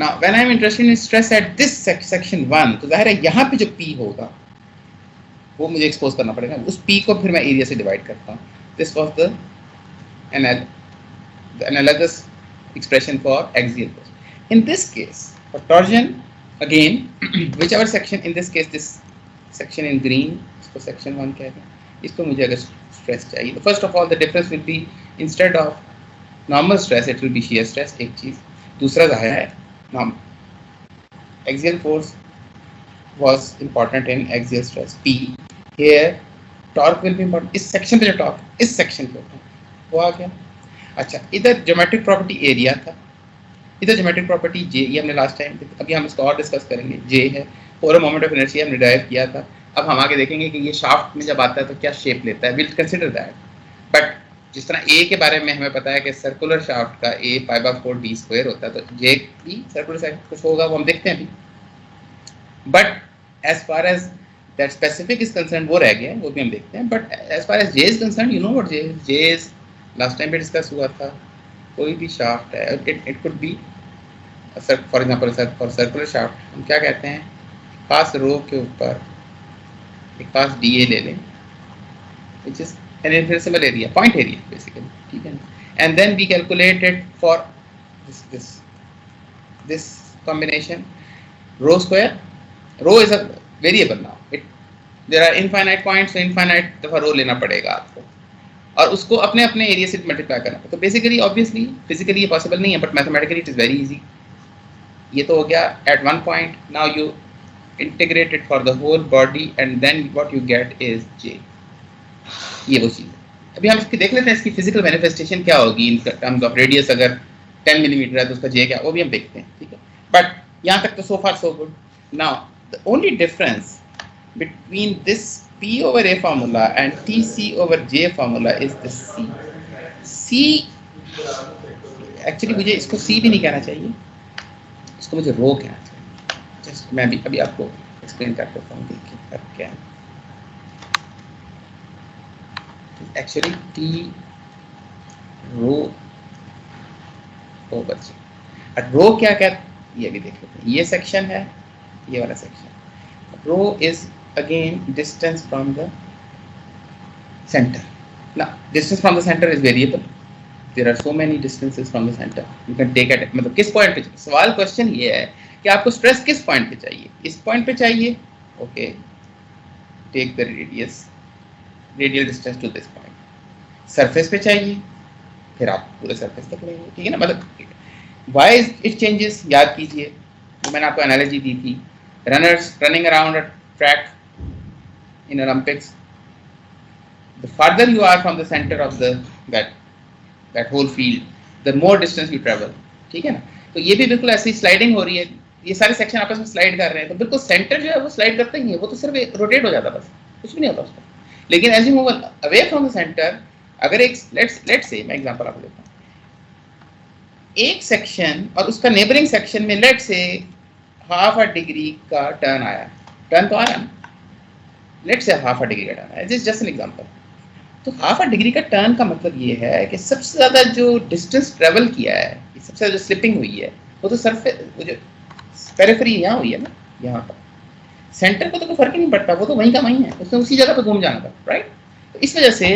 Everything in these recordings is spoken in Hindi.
Now when I am interested in stress at this section 1, तो जाहिर है यहाँ पे जो P होगा वो मुझे एक्सपोज करना पड़ेगा, उस P को फिर मैं एरिया से डिवाइड करता हूँ. This was the analogous expression for axial force. In this case, for torsion, again, whichever section, in this case, this section in green, इसको section 1 कहते हैं, इसको मुझे अगर stress चाहिए, तो first of all, the difference will be, instead of normal stress, it will be shear stress, एक चीज़. दूसरा जाहिर है, axial force was important in axial stress, P. Here, torque will be important. इस section पे जो torque, इस section पे होता है, वो आ गया. अच्छा, इधर ज्योमेट्रिक प्रॉपर्टी एरिया था, इधर ज्योमेट्रिक प्रॉपर्टी जे, ये हमने लास्ट टाइम, अभी हम इसको और डिस्कस करेंगे. जे है, फोर मोमेंट ऑफ इनर्शिया हमने डिराइव किया था. अब हम आगे देखेंगे कि ये शाफ्ट में जब आता है तो क्या शेप लेता है, विल कंसिडर दैट. बट जिस तरह ए के बारे में हमें पता है कि सर्कुलर शाफ्ट का ए π/4 d स्क्वायर होता है, तो जे भी सर्कुलर शाफ्ट कुछ होगा, वो हम देखते हैं अभी. But as far as that specific is concern, वो रह गया, वो भी हम देखते हैं. But as far as J is concern, you know what J is, last time पे डिस्कस हुआ था, कोई भी शाफ्ट है, it could be for example for circular shaft हम क्या कहते हैं, पास रो के ऊपर एक पास DA ले लें, which is an infinitesimal area, point area basically, ठीक है. And then we calculate it for this combination rho square. Rho is a variable now, it there are infinite points, infinite दफा रो लेना पड़ेगा आपको, और उसको अपने अपने एरिया से मल्टीप्लाई करना. तो बेसिकली ऑब्वियसली फिजिकली ये पॉसिबल नहीं है, but mathematically it is very easy. ये तो हो गया at one point. Now you integrate it for the whole body and then what you get is J. ये वो चीज़ है. अभी हम इसकी देख लेते हैं, इसकी फिजिकल मैनिफेस्टेशन क्या होगी इन टर्म्स ऑफ रेडियस. अगर 10 मिलीमीटर है तो उसका जे क्या, वो भी हम देखते हैं, ठीक है. बट यहाँ तक तो so far so good. Now the only difference between this P over A formula and TC over J formula is the C. C actually मुझे इसको C भी नहीं कहना चाहिए, इसको मुझे रो कहना चाहिए. जस्ट मैं अभी आपको एक्सप्लेन कर देता हूँ देखिए क्या है. एक्चुअली T रो ओवर J. अब रो क्या ये भी देख लेते हैं. ये सेक्शन है, ये वाला section. Rho is again distance from the center. Now distance from the center is variable. There are so many distances from the center. You can take at मतलब किस पॉइंट पे. सवाल क्वेश्चन ये है कि आपको स्ट्रेस किस पॉइंट पे चाहिए. इस पॉइंट पे चाहिए, okay, take the radius, radial distance to this point. Surface पे चाहिए, फिर आप पूरे सरफेस तक लेंगे, ठीक है ना. मतलब व्हाई इट चेंजेस, याद कीजिए मैंने आपको एनालॉजी दी थी. Runners running around a track in Olympics, the farther you are from the center of that whole field, the more distance you travel, ठीक है ना. तो ये भी बिल्कुल ऐसी स्लाइडिंग हो रही है, ये सारे सेक्शन आपस में स्लाइड कर रहे हैं, तो बिल्कुल सेंटर जो है वो स्लाइड करता ही है, वो तो सिर्फ रोटेट हो जाता है, बस कुछ भी नहीं होता उसका. लेकिन as you move away from the centre, अगर एक लेट्स से मैं एग्जांपल आपको देता हूँ, एक सेक्शन और उसका नेबरिंग सेक्शन में let's say half a degree का टर्न आया, टर्न तो आ रहा है, let's say half a degree का टर्न है, दिस जस्ट एन एग्जांपल. तो हाफ अ डिग्री का टर्न का मतलब ये है कि सबसे ज़्यादा जो डिस्टेंस ट्रेवल किया है, सबसे ज़्यादा जो स्लिपिंग हुई है, वो तो सरफेस, वो जो पेरिफेरी यहाँ हुई है ना, यहाँ पर. सेंटर को तो कोई फर्क ही नहीं पड़ता, वो तो वहीं का वहीं है, उसने उसी जगह पर घूम जाना था, राइट. तो इस वजह से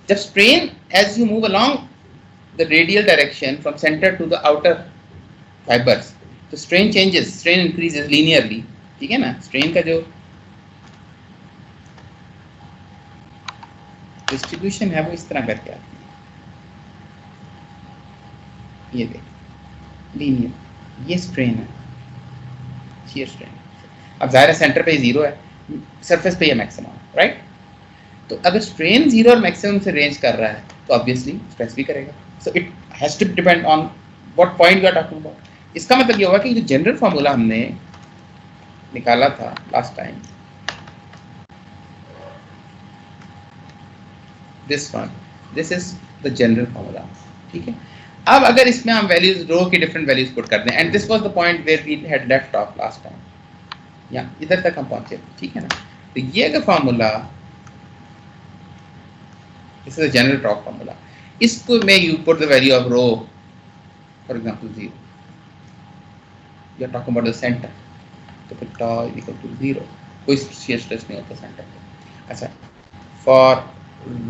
जब strain as you move along the radial direction from centre to the outer fibres, तो strain changes, strain increases linearly, ठीक है ना. स्ट्रेन का जो डिस्ट्रीब्यूशन है वो इस तरह करके आती है, ये देख लीनियर, ये स्ट्रेन है, शियर स्ट्रेन. अब जाहिर है सेंटर पे जीरो है, सरफेस पे ये मैक्सिमम है, राइट. तो अगर स्ट्रेन जीरो और मैक्सिमम से रेंज कर रहा है तो ऑब्वियसली स्ट्रेस भी करेगा. So it has to depend on what point you are talking about. इसका मतलब ये होगा कि जो जनरल फार्मूला हमने निकाला था last time, this one, this is the general formula, ठीक है. अब अगर इसमें हम वैल्यूज रो की डिफरेंट वैल्यूज पुट कर दें, and this was the point where we had left off last time, या इधर तक हम पहुंचे, ठीक है ना. तो ये अगर formula, this is the general top formula, इसको में you put the value of rho, for example 0, you are talking about the centre, तो फिर tau इज इक्वल टू 0, कोई shear stress नहीं होता सेंटर पे। अच्छा, फॉर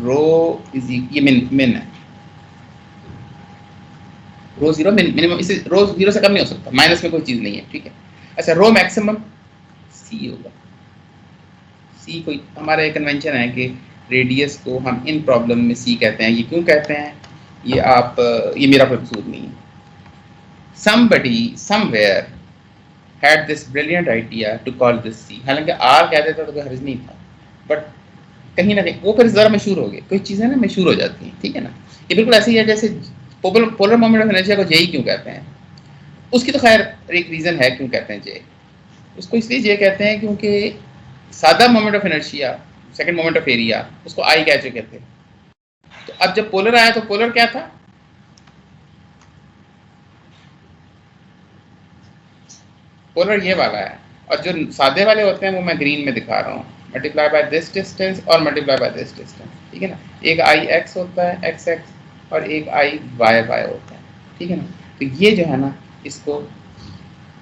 रो इज ये मिन है, रो 0 मिनिमम, इसे रो 0 से कम नहीं हो सकता, माइनस में कोई चीज नहीं है, ठीक है। अच्छा, रो मैक्सिमम c होगा, c कोई हमारा एक कन्वेंशन है कि रेडियस को हम इन प्रॉब्लम में c कहते हैं। ये क्यों कहते हैं, ये आप, ये मेरा कोई कसूर नहीं है। somebody somewhere had this brilliant idea to call this c, हालांकि r कहते थे तो कोई हर्ज नहीं था, बट कहीं ना कहीं वो फिर ज़रा मशहूर हो गए, कोई चीज़ें ना मशहूर हो जाती हैं, ठीक है ना। ये बिल्कुल ऐसे ही है जैसे पोलर मोमेंट ऑफ इनर्शिया को जे क्यों कहते हैं, उसकी तो खैर एक रीज़न है क्यों कहते हैं जे, उसको इसलिए जे कहते हैं क्योंकि सादा moment of inertia, second moment of area, उसको आई कैच कहते हैं। तो अब जब पोलर आया तो पोलर क्या था, पोलर ये वाला है, और जो सादे वाले होते हैं वो मैं ग्रीन में दिखा रहा हूँ, मल्टीप्लाई बाय दिस डिस्टेंस और मल्टीप्लाई बाय दिस डिस्टेंस, ठीक है ना। एक आई एक्स होता है, एक्स एक्स, और एक आई वाई वाई होता है, ठीक है ना। तो ये जो है ना, इसको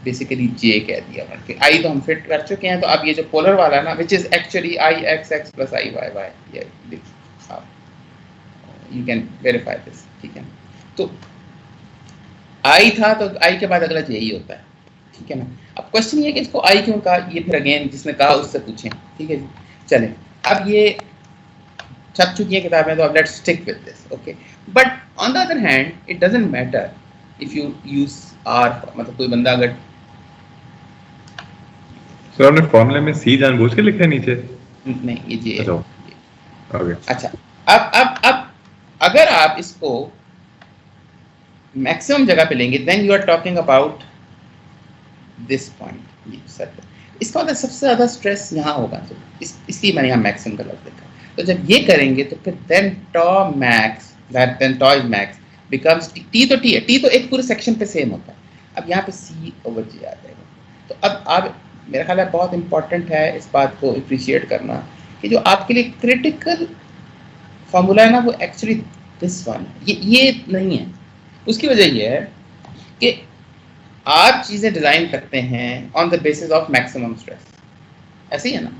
बेसिकली जे कह दिया, कि आई तो हम फिट कर चुके हैं, तो अब ये जो पोलर वाला है ना, which is actually I x x plus I y y, ये यू कैन वेरीफाई दिस, ठीक है। तो आई था तो आई के बाद अगला जे ही होता है, ठीक है ना। अब क्वेश्चन ये है कि इसको आई क्यों कहा, ये फिर अगेन जिसने कहा उससे पूछें, ठीक है जी। चलें, अब ये छप चुकी है किताबें, तो अब let's stick with this, okay. But on the other hand it doesn't matter if you use r, मतलब कोई बंदा अगर, सर आपने फॉर्मूले में सी जानबूझ के लिखा है नीचे? नहीं, ये जे है। ओके, अच्छा, अब अगर आप इसको मैक्सिमम जगह पे लेंगे, then you are talking about this point, ये सर्कल, इसका मतलब सबसे ज्यादा स्ट्रेस यहाँ होगा, तो इसलिए मैंने यहाँ मैक्सिमम का लफ्ज देखा। तो जब ये करेंगे तो फिर then tau max, then tau is max becomes T, तो टी है, टी तो एक पूरे सेक्शन पे सेम होता है। अब यहाँ पे सी ओवर जे आ जाएगा। तो अब आप, मेरा ख्याल है बहुत इंपॉर्टेंट है इस बात को अप्रिशिएट करना कि जो आपके लिए क्रिटिकल फॉर्मूला है ना, वो एक्चुअली दिस वन, ये नहीं है। उसकी वजह ये है कि आप चीज़ें डिज़ाइन करते हैं on the basis of maximum stress, ऐसे ही है ना।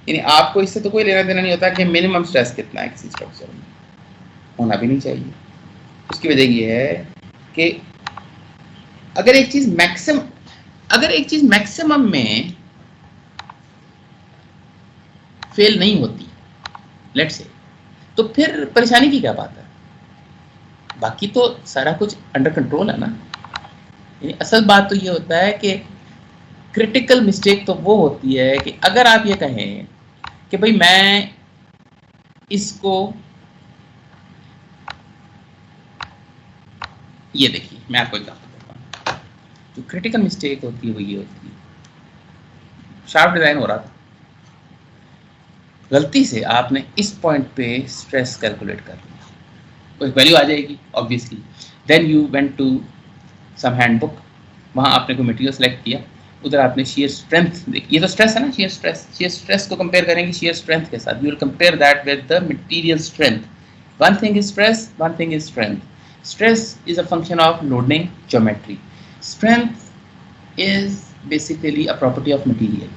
यानी आपको इससे तो कोई लेना देना नहीं होता कि मिनिमम स्ट्रेस कितना है किसी स्ट्रक्चर में, होना भी नहीं चाहिए। उसकी वजह ये है कि अगर एक चीज़ मैक्सिमम में फेल नहीं होती, लेट्स से, तो फिर परेशानी की क्या बात है, बाकी तो सारा कुछ अंडर कंट्रोल है ना। असल बात तो ये होता है कि क्रिटिकल मिस्टेक तो वो होती है कि अगर आप ये कहें कि भाई मैं इसको, ये देखिए मैं आपको एग्जांपल देता हूँ, जो क्रिटिकल मिस्टेक होती है वो ये होती है, शार्प डिजाइन हो रहा था, गलती से आपने इस पॉइंट पे स्ट्रेस कैलकुलेट कर लिया, कोई वैल्यू आ जाएगी obviously, then you went to some handbook, वहाँ आपने कोई मटेरियल सेलेक्ट किया, उधर आपने शेयर स्ट्रेंथ देखी, ये तो स्ट्रेस है ना, शेयर स्ट्रेस को कंपेयर करेंगे शेयर स्ट्रेंथ के साथ, you will compare that with the material strength. One thing is stress, one thing is strength. Stress is a function of loading geometry, strength is basically a property of material.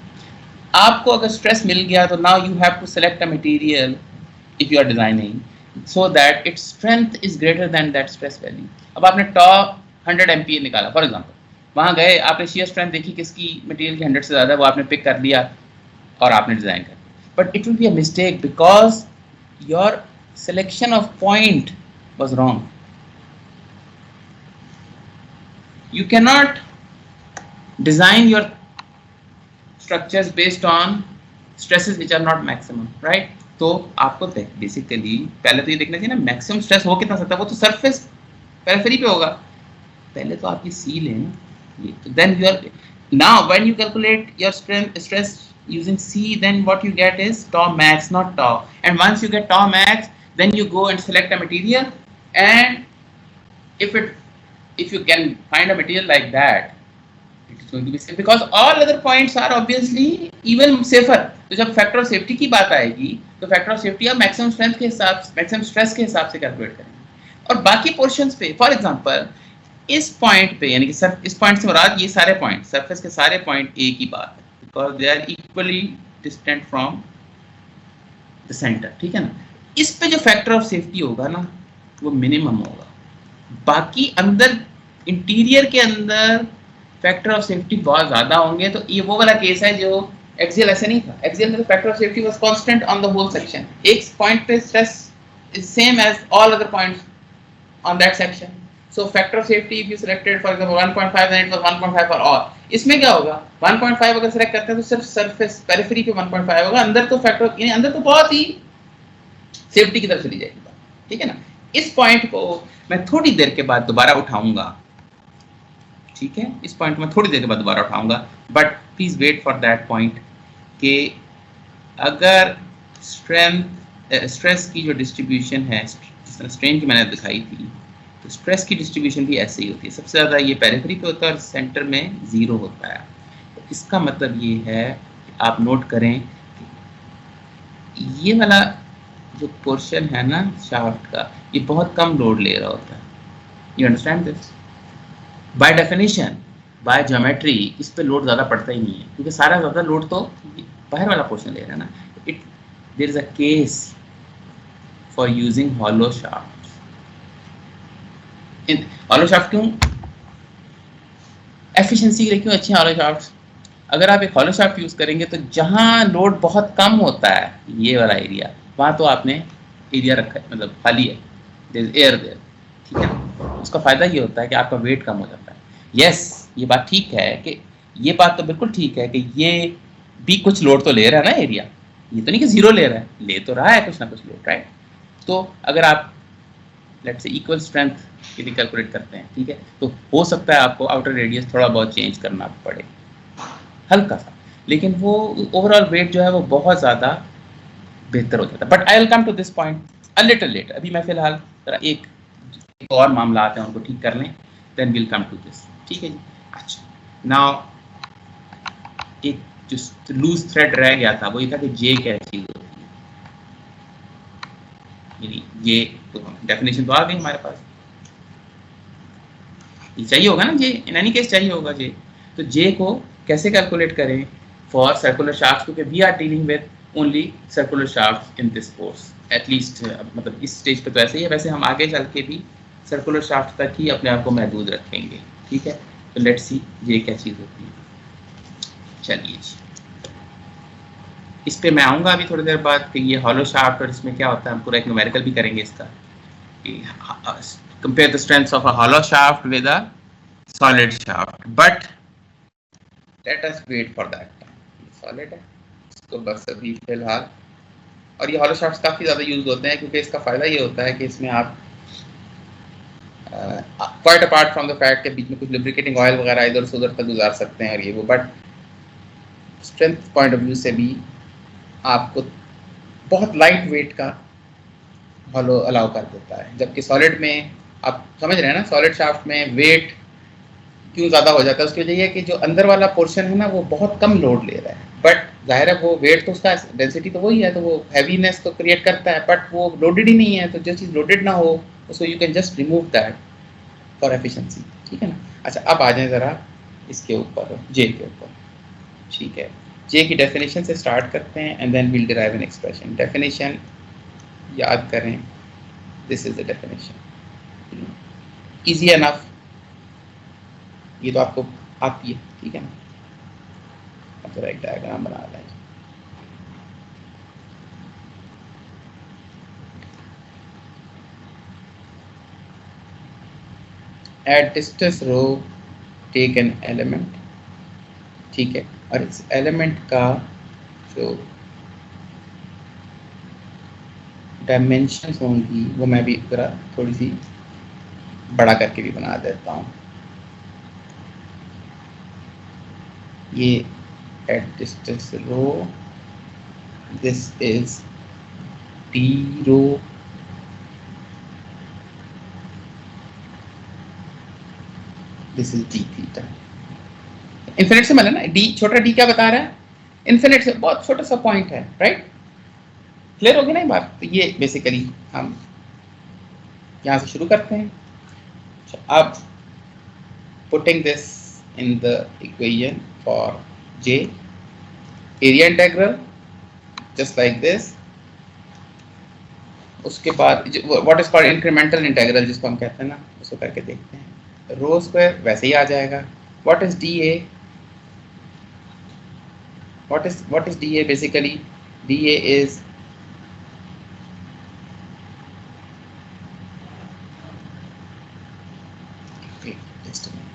आपको अगर स्ट्रेस मिल गया तो now you have to select a material if you are designing so that its strength is greater then that stress value. अब आपने टॉ 100 MPa निकाला फॉर एग्जांपल, वहाँ गए, आपने शेयर स्ट्रेंथ देखी किसकी मटेरियल की 100 से ज़्यादा, वो आपने पिक कर लिया और आपने डिज़ाइन कर दिया, but it will be a mistake because your selection of point was wrong. You can not design your structures based on stresses which are not maximum, right? तो आपको बेसिकली पहले तो ये देखना चाहिए ना मैक्सिमम स्ट्रेस हो कितना सकता है, वो तो सरफेस पेरिफेरी पे होगा, पहले तो आप ये सी लें, ये तो then you are now when you calculate your stress using C, then what you get is tau max, not tau, and once you get tau max, then you go and select a material, and if you can find a material like that, it is going to be safe because all other points are obviously even safer. तो जब फैक्टर ऑफ सेफ्टी की बात आएगी तो फैक्टर ऑफ सेफ्टी आप मैक्सिमम स्ट्रेस के हिसाब से कैलकुलेट करेंगे, और बाकी पोर्शंस पे फॉर एग्जांपल इस पॉइंट पे यानी कि सर इस पॉइंट से मुराद ये सारे पॉइंट सरफेस के सारे पॉइंट एक ही बात है, because they are equally distant from the centre, ठीक है ना। इस पे जो फैक्टर ऑफ सेफ्टी होगा ना वो मिनिमम होगा, बाकी अंदर इंटीरियर के अंदर फैक्टर ऑफ सेफ्टी बहुत ज्यादा होंगे। तो ये वो वाला केस है जो एक्सियल ऐसे नहीं था, एक्सियल में तो factor of safety was constant on the whole section, एक पॉइंट पे stress is same as all other points on that section. So factor of safety if you selected for example 1.5 then it was 1.5 for all. इसमें क्या होगा 1.5 अगर सेलेक्ट करते हैं तो सिर्फ सरफेस पेरिफेरी पे 1.5 होगा, अंदर तो फैक्टर यानी अंदर तो बहुत ही सेफ्टी की तरफ चली जाएगी, ठीक है ना। इस पॉइंट को मैं थोड़ी देर के बाद दोबारा उठाऊंगा, ठीक है, इस पॉइंट में थोड़ी देर के बाद दोबारा उठाऊंगा, but please wait for that point कि अगर स्ट्रेस की जो डिस्ट्रीब्यूशन है, स्ट्रेन की मैंने दिखाई थी, तो स्ट्रेस की डिस्ट्रीब्यूशन भी ऐसे ही होती है, सबसे ज़्यादा ये पेरिफेरी पे होता है और सेंटर में 0 होता है। तो इसका मतलब ये है कि आप नोट करें कि ये वाला जो पोर्शन है ना शाफ्ट का, ये बहुत कम लोड ले रहा होता है। You understand this? By definition, by geometry इस पे लोड ज़्यादा पड़ता ही नहीं है, क्योंकि सारा ज़्यादा लोड तो बाहर वाला पोर्शन ले रहा है ना। There is a case for using hollow shafts. In hollow shaft क्यों एफिशिएंसी के लिए क्यों अच्छे hollow shafts? अगर आप एक hollow shaft यूज करेंगे तो जहां लोड बहुत कम होता है, ये वाला एरिया, वहां तो आपने एरिया रखा है, मतलब खाली है, देयर इज एयर देयर, ठीक है ना। उसका फायदा ये होता है कि आपका वेट कम हो जाता है। यस, ये बात ठीक है कि ये बात तो बिल्कुल ठीक है कि ये भी कुछ लोड तो ले रहा है ना एरिया, ये तो नहीं कि 0 ले रहा है, ले तो रहा है कुछ ना कुछ लोड, राइट। तो अगर आप लेट्स से इक्वल स्ट्रेंथ के लिए कैलकुलेट करते हैं, ठीक है, तो हो सकता है आपको आउटर रेडियस थोड़ा बहुत चेंज करना पड़े, हल्का सा, लेकिन वो ओवरऑल वेट जो है वो बहुत ज़्यादा बेहतर हो जाता है। But I will come to this point a little later. अभी मैं फिलहाल जरा एक और मामला आते हैं उनको ठीक कर लें, then will come to this, ठीक है जी। अच्छा, नाउ एक जो लूज थ्रेड रह गया था वो ये था कि जे क्या चीज़ होती है, ये तो डेफिनेशन तो आ गई हमारे पास, ये चाहिए होगा ना जे, इन एनी केस चाहिए होगा जे। तो जे को कैसे कैलकुलेट करें फॉर सर्कुलर शाफ्ट, क्योंकि we are dealing with only circular shaft in this course, at least मतलब इस स्टेज पे तो ऐसे ही है, वैसे हम आगे चल के भी सर्कुलर शाफ्ट तक ही अपने आप को महदूद रखेंगे, ठीक है। तो लेट्स सी जे क्या चीज़ होती है। चलिए जी, इस पे मैं आऊँगा अभी थोड़ी देर बाद कि ये हॉलो शाफ्ट और इसमें क्या होता है, हम पूरा एक न्यूमेरिकल भी करेंगे इसका, compare the strengths of a hollow shaft with a solid shaft, but let us wait for that time. Solid है इसको बस अभी फिलहाल, और ये हॉलो शाफ्ट्स काफ़ी ज़्यादा यूज होते हैं क्योंकि इसका फ़ायदा ये होता है कि इसमें आप quite apart from the fact के बीच में कुछ लुब्रिकेटिंग ऑयल वगैरह इधर से उधर तक गुजार सकते हैं और ये वो, but strength point of view से भी आपको बहुत लाइट वेट का हॉलो अलाउ कर देता है, जबकि सॉलिड में आप समझ रहे हैं ना, सॉलिड शाफ्ट में वेट क्यों ज़्यादा हो जाता है, उसकी वजह यह है कि जो अंदर वाला पोर्शन है ना वो बहुत कम लोड ले रहा है, बट जाहिर है वो वेट तो उसका डेंसिटी तो वही है, तो वो हैवीनेस तो क्रिएट करता है, बट वो लोडेड ही नहीं है। तो जो चीज़ लोडेड ना हो उसको you can just remove that for efficiency, ठीक है ना। अच्छा, अब आ जाए ज़रा इसके ऊपर, जे के ऊपर, ठीक है। जे की डेफिनेशन से स्टार्ट करते हैं and then will derive an expression. Definition याद करें, this is the definition, easy enough, ये तो आपको आती है, ठीक है ना। अब जरा एक डायग्राम बना लें। At distance rho take an element, ठीक है, और इस एलिमेंट का जो डायमेंशंस होंगी वो मैं भी जरा थोड़ी सी बड़ा करके भी बना देता हूँ। ये at distance rho, this is d rho, this is d theta. Infinite से मतलब ना, डी छोटा डी क्या बता रहा है, इन्फिनिट से बहुत छोटा सा पॉइंट है, राइट। क्लियर होगी ना ये बात। तो ये बेसिकली हम यहाँ से शुरू करते हैं। अब putting this in the equation for J, area integral just like this, उसके बाद what is called incremental integral जिसको हम कहते हैं ना, उसको करके देखते हैं। रो स्क्वायर वैसे ही आ जाएगा। What is D A, what is DA basically? DA is okay, just a minute.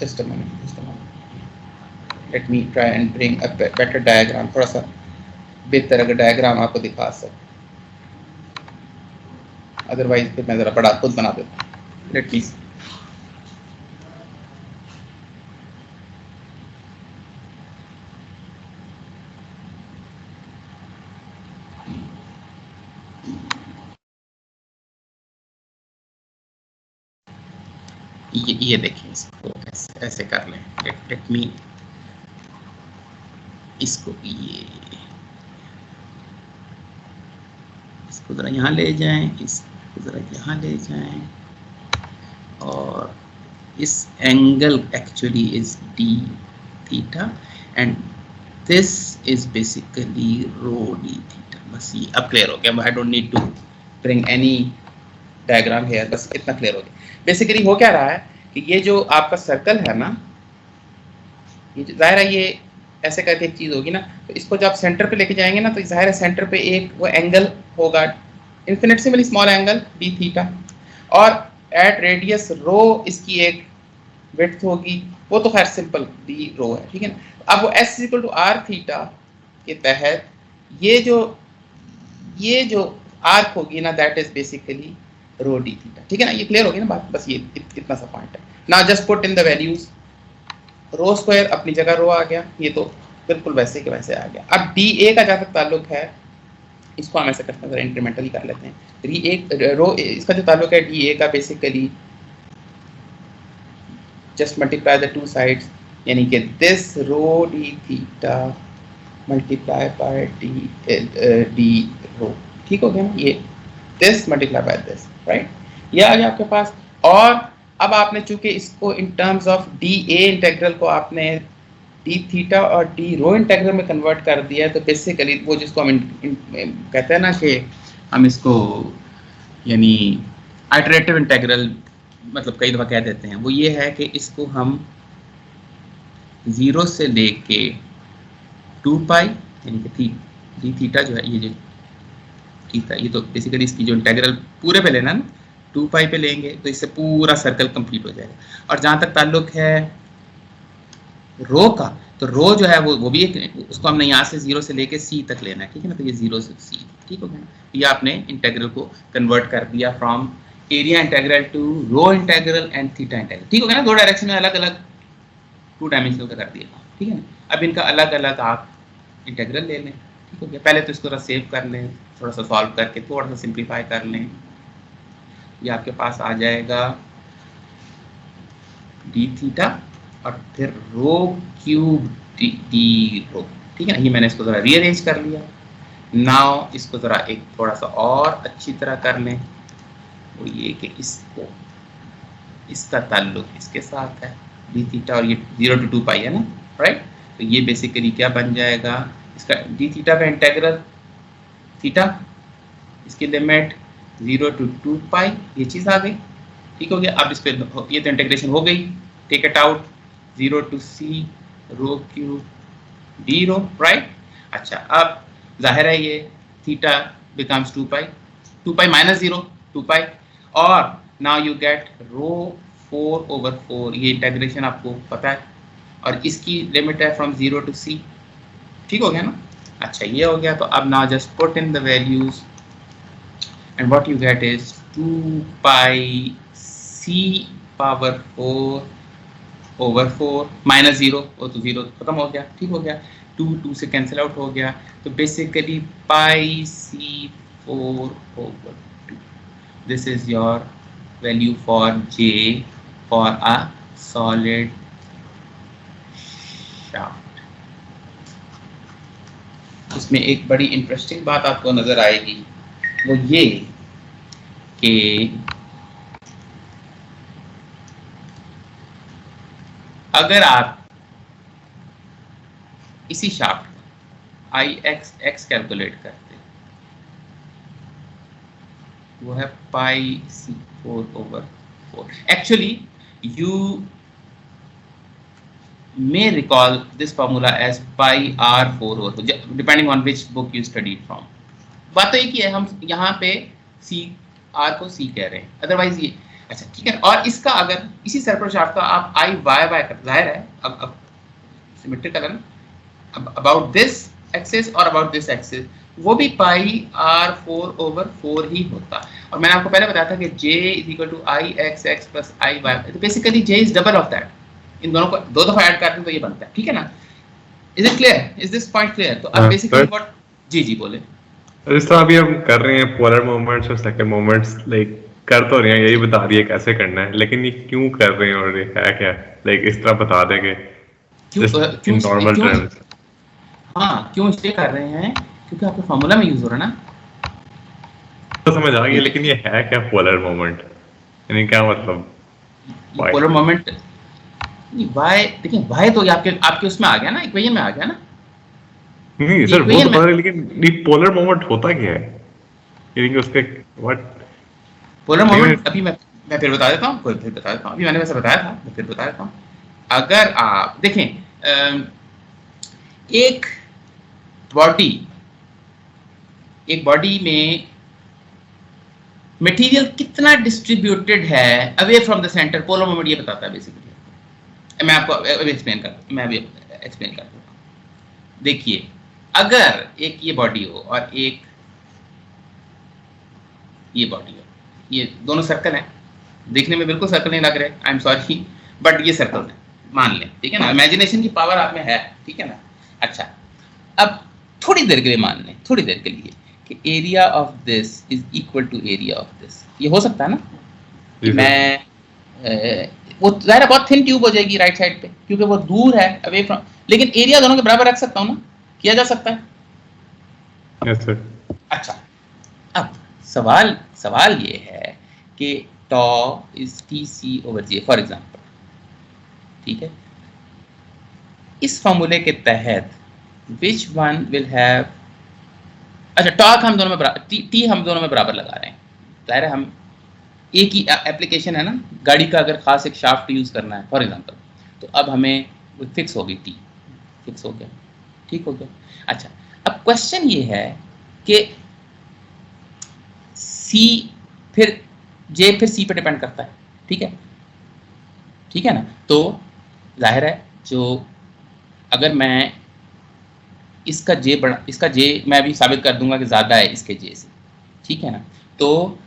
Just a moment. Let me try and bring a better diagram, थोड़ा सा बेहतर अगर डायग्राम आपको दिखा सकूं, अदरवाइज फिर मैं जरा बड़ा खुद बना देता हूँ। लेट मी ये देखिए, इसको ऐसे कर लें। लेट मी इसको जरा यहाँ ले जाएं, इसको जरा यहाँ ले जाएं, और इस angle actually is d theta and this is basically rho D theta. बस ये अब क्लियर हो गया। I don't need to bring any diagram here, बस इतना क्लियर हो गया। बेसिकली हो क्या रहा है कि ये जो आपका सर्कल है ना, ये जाहिर है ये ऐसे करके एक चीज होगी ना, तो इसको जब सेंटर पे लेके जाएंगे ना, तो जाहिर है सेंटर पे एक वो एंगल होगा, इन्फिनिटेसिमली स्मॉल एंगल डी थीटा, और एट रेडियस रो इसकी एक विड्थ होगी, वो तो खैर सिंपल डी रो है, ठीक है ना। अब वो s equal to r theta के तहत ये जो आर्क होगी ना, that is basically rho D theta, ठीक है ना। ये क्लियर होगी ना बात, बस ये इतना सा पॉइंट है। Now just put in the values. Rho square अपनी जगह रो आ गया, ये तो बिल्कुल वैसे के वैसे आ गया। अब डी ए का जहाँ तक ताल्लुक है, इसको हम ऐसे करते हैं, इंक्रीमेंटली कर लेते हैं। रो इसका जो ताल्लुक है डी ए का, basically just multiply the two sides, यानी कि this rho D theta multiply by D rho, ठीक हो गया ना। ये this multiply by this, right, ये आ गया आपके पास। और अब आपने चूंकि इसको in terms of D A integral को आपने डी थीटा और डी रो इंटेग्रल में कन्वर्ट कर दिया है, तो बेसिकली वो जिसको हम कहते हैं ना कि हम इसको यानी आइटरेटिव इंटेग्रल मतलब कई दफ़ा कह देते हैं, वो ये है कि इसको हम 0 से लेके 2 पाई यानी कि डी थीटा जो है, ये जो थीटा, ये तो बेसिकली इसकी जो इंटेग्रल पूरे पे लेना ना, 2 पाई पे लेंगे तो इससे पूरा सर्कल कंप्लीट हो जाएगा। और जहाँ तक ताल्लुक है रो का, तो रो जो है वो भी एक, उसको हमने यहाँ से 0 से लेके c तक लेना है, ठीक है ना। तो ये 0 से c, ठीक हो गया ना। ये आपने इंटेग्रल को कन्वर्ट कर दिया from area integral to rho integral and theta integral, ठीक हो गया ना। 2 डायरेक्शन में अलग अलग 2 डायमेंशनल का कर दिया, ठीक है ना। अब इनका अलग अलग आप इंटेग्रल ले लें, ठीक हो गया। पहले तो इसको सेव कर लें, थोड़ा सा सॉल्व करके थोड़ा सा सिंप्लीफाई कर लें। ये आपके पास आ जाएगा डी थीटा और फिर रो क्यूब डी रो, ठीक है ना। ये मैंने इसको जरा रीअरेंज कर लिया। नाउ इसको जरा एक थोड़ा सा और अच्छी तरह कर लें, वो ये कि इसका ताल्लुक इसके साथ है डी थीटा, और ये 0 to 2 पाई है ना, राइट। तो ये बेसिकली क्या बन जाएगा, इसका डी थीटा का इंटेग्रल थीटा, इसकी लिमिट 0 to 2 पाई, ये चीज़ आ गई, ठीक हो गया। अब इस पे ये तो इंटीग्रेशन हो गई, take it out, 0 to c rho cube d rho, right. अच्छा, अब जाहिर है ये theta becomes 2 pi minus 0 2 pi, और नाउ यू गेट रो 4/4, ये इंटीग्रेशन आपको पता है, और इसकी लिमिट है फ्रॉम 0 to c, ठीक हो गया ना। अच्छा, ये हो गया। तो अब now just put in the values and what you get is 2 pi c power 4/4 minus 0, वो तो 0 खत्म हो गया, ठीक हो गया। 2 से कैंसिल आउट हो गया, तो basically pi c 4/2, this is your value for J for a solid shaft, उसमें एक बड़ी इंटरेस्टिंग बात आपको नजर आएगी, वो ये कि अगर आप इसी शाफ्ट का IX कैलकुलेट करते, वो है पाई C4/4. Actually, you may recall this formula as pi R4/4, depending on which book you studied from. बात तो एक ही है, हम यहाँ पे R को C कह रहे हैं, अदरवाइज ये अच्छा ठीक है। और इसका अगर इसी सर्कुलर शाफ्ट का आप IY कर, जाहिर है अब सिमेट्रिकल है ना, अबाउट दिस एक्सिस और अबाउट दिस एक्सिस, वो भी पाई R4/4 ही होता। और मैंने आपको पहले बताया था कि J = IXX + IY, तो basically J is double of that. इन दोनों को दो दफा ऐड करते हैं तो ये बनता है, ठीक है ना? Is it clear? Is this point clear? तो अब बेसिकली व्हाट, जी बोले। इस तरह अभी हम कर रहे हैं पोलर मोमेंट्स और सेकंड मोमेंट्स, लाइक कर तो रहे हैं, यही बता रही है कैसे करना है, लेकिन ये क्यों कर रहे हैं और ये है क्या, लाइक इस तरह बता देंगे क्यों नॉर्मल टर्म्स। हाँ, क्यों इसलिए कर रहे हैं क्योंकि आपके फार्मूला में यूज हो रहा है ना, तो समझ आ गया। लेकिन ये है क्या पोलर मोमेंट, यानी क्या मतलब पोलर मोमेंट? y, देखिए y तो आपके उसमें आ गया ना, इक्वेशन में आ गया ना। नहीं सर, वो तो पता है, लेकिन ये पोलर मोमेंट होता क्या है, यानी कि उसके व्हाट पोलर मोमेंट अभी मैं फिर बता देता हूँ, अभी मैंने वैसे बताया था, मैं फिर बता देता हूँ। अगर आप देखें एक बॉडी में मटेरियल कितना डिस्ट्रीब्यूटेड है away from the centre, polar moment ये बताता है बेसिकली। मैं आपको अभी एक्सप्लेन करता हूँ। देखिए, अगर एक ये बॉडी हो और एक ये बॉडी हो, ये दोनों सर्कल हैं, देखने में बिल्कुल सर्कल नहीं लग रहे, आई एम सॉरी, बट ये सर्कल है, मान लें, ठीक है ना? इमेजिनेशन की पावर आप में है, ठीक है ना? अच्छा, अब थोड़ी देर के लिए मान लें, थोड़ी देर के लिए कि area of this is equal to area of this. ये हो सकता है ना? मैं वो ज़ाहिर है बहुत थिन ट्यूब हो जाएगी राइट साइड पे, क्योंकि वो दूर है अवे फ्रॉम, लेकिन एरिया दोनों के बराबर रख सकता हूँ ना, किया जा सकता है। Yes sir. अच्छा, अब सवाल ये है कि टॉ इज TC/J फॉर एग्जांपल, ठीक है? इस फॉर्मूले के तहत विच वन विल हैव, अच्छा टॉर्क हम दोनों में बराबर, टी हम दोनों में बराबर लगा रहे हैं, ज़ाहिर है हम एक ही एप्लीकेशन है ना, गाड़ी का अगर खास एक शाफ्ट यूज करना है फॉर एग्जांपल, तो अब हमें फिक्स होगी, टी फिक्स हो गया, ठीक हो गया। अच्छा, अब क्वेश्चन ये है कि सी फिर जे फिर सी पे डिपेंड करता है, ठीक है ना? तो जाहिर है जो अगर मैं इसका जे मैं भी साबित कर दूंगा कि ज़्यादा है इसके जे से, ठीक है ना? तो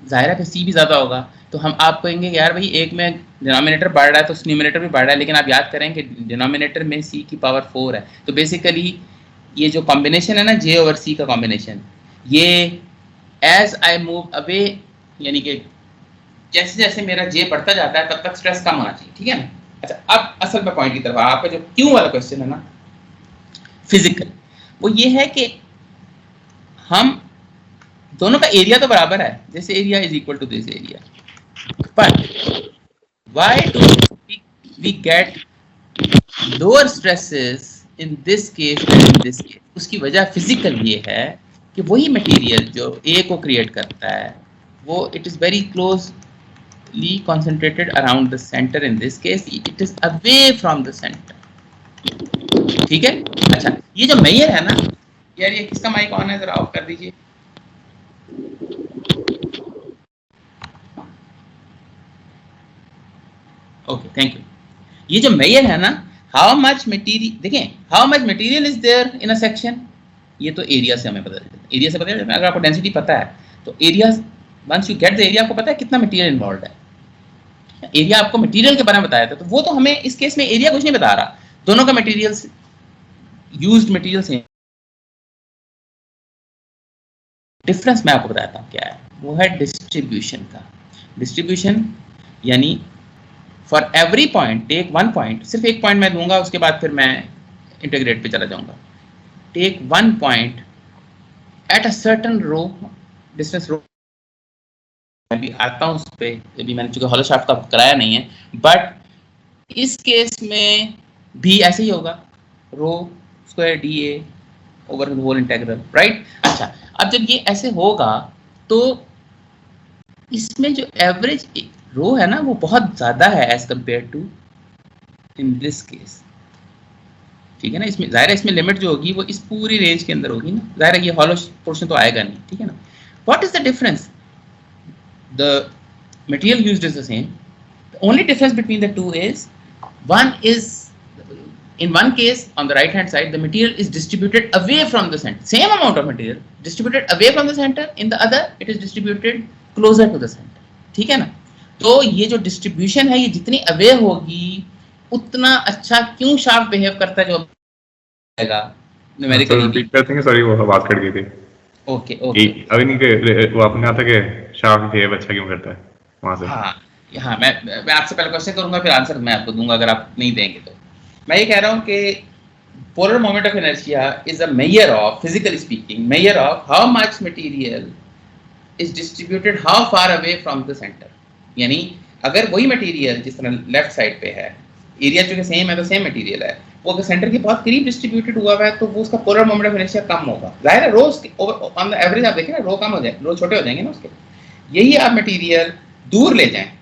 जाहिर है फिर सी भी ज़्यादा होगा, तो आप कहेंगे यार भाई एक में डिनोमिनेटर बढ़ रहा है तो न्यूमरेटर भी बढ़ रहा है, लेकिन आप याद करें कि डिनोमिनेटर में सी की पावर 4 है, तो बेसिकली ये जो कॉम्बिनेशन है ना J/C का कॉम्बिनेशन, ये एज आई मूव अवे, यानी कि जैसे जैसे मेरा J बढ़ता जाता है तब तक स्ट्रेस कम होना चाहिए, ठीक है ना? अच्छा, अब असल में पॉइंट की तरफ, आपका जो क्यों वाला क्वेश्चन है ना फिजिकल, वो ये है कि हम दोनों का एरिया तो बराबर है, जैसे area is equal to this area, but why do we get lower stresses in this case than in this case? उसकी वजह फिजिकल ये है कि वही मटेरियल जो A को क्रिएट करता है वो it is very closely concentrated around the center, in this case it is away from the center, ठीक है? अच्छा, ये जो मेजर है ना यार, ये किसका माइक ऑन है, जरा ऑफ कर दीजिए। Okay, thank you. ये जो मेजर है ना, हाउ मच मटेरियल, देखें how much material is there in a section, ये तो एरिया से हमें पता चलता है, एरिया से पता चलता है। अगर आपको डेंसिटी पता है तो area, once you get the area, आपको पता है कितना मटेरियल इन्वॉल्व है, एरिया आपको मटेरियल के बारे में बताया था, तो वो तो हमें इस केस में एरिया कुछ नहीं बता रहा, दोनों का मटेरियल यूज्ड मटेरियल से डिफरेंस मैं आपको बताता हूँ क्या है, वो है डिस्ट्रीब्यूशन का। डिस्ट्रीब्यूशन यानी for every point take one point, सिर्फ एक पॉइंट मैं दूंगा, उसके बाद फिर मैं इंटीग्रेट पे चला जाऊंगा। Take one point at a certain rho distance rho, मैं भी आता हूँ उस पे, अभी मैंने चूंकि हॉलो शाफ्ट का कराया नहीं है, बट इस केस में भी ऐसे ही होगा, rho square D A over whole integral, right. अच्छा, अब जब ये ऐसे होगा तो इसमें जो एवरेज रो है ना वो बहुत ज्यादा है as compare to in this case, ठीक है ना। इसमें जाहिर है इसमें लिमिट जो होगी वो इस पूरी रेंज के अंदर होगी ना, जाहिर है ये हॉलो पोर्शन तो आएगा नहीं, ठीक है ना। What is the difference? The material used is the same, the only difference between the two is one is, in one case on the right hand side the material is distributed away from the center, same amount of material distributed away from the center, in the other it is distributed closer to the center, ठीक है ना। तो ये जो डिस्ट्रीब्यूशन है ये जितनी अवे होगी उतना अच्छा क्यों शार्प बिहेव करता है जो आएगा न्यूमेरिकली। रिपीट करते हैं, सॉरी वो आवाज कट गई थी। ओके ओके, अभी नहीं के वो आपने कहा था कि शार्प बिहेव अच्छा क्यों करता है वहां से। हाँ मैं आपसे पहले क्वेश्चन करूंगा फिर आंसर मैं आपको दूंगा अगर आप नहीं देंगे तो। मैं ये कह रहा हूँ कि polar moment of inertia is a measure of, physically speaking, measure of how much material is distributed how far away from the centre. यानी अगर वही मटेरियल जिस तरह लेफ्ट साइड पे है, एरिया जो कि सेम है तो सेम मटेरियल है, वो अगर सेंटर के बहुत करीब डिस्ट्रीब्यूटेड हुआ है तो वो उसका पोलर मोमेंट ऑफ इनर्शिया कम होगा। जाहिर है रो ऑन द एवरेज आप देखें ना रो कम हो जाए, रो छोटे हो जाएंगे ना उसके। यही आप मटेरियल दूर ले जाएं,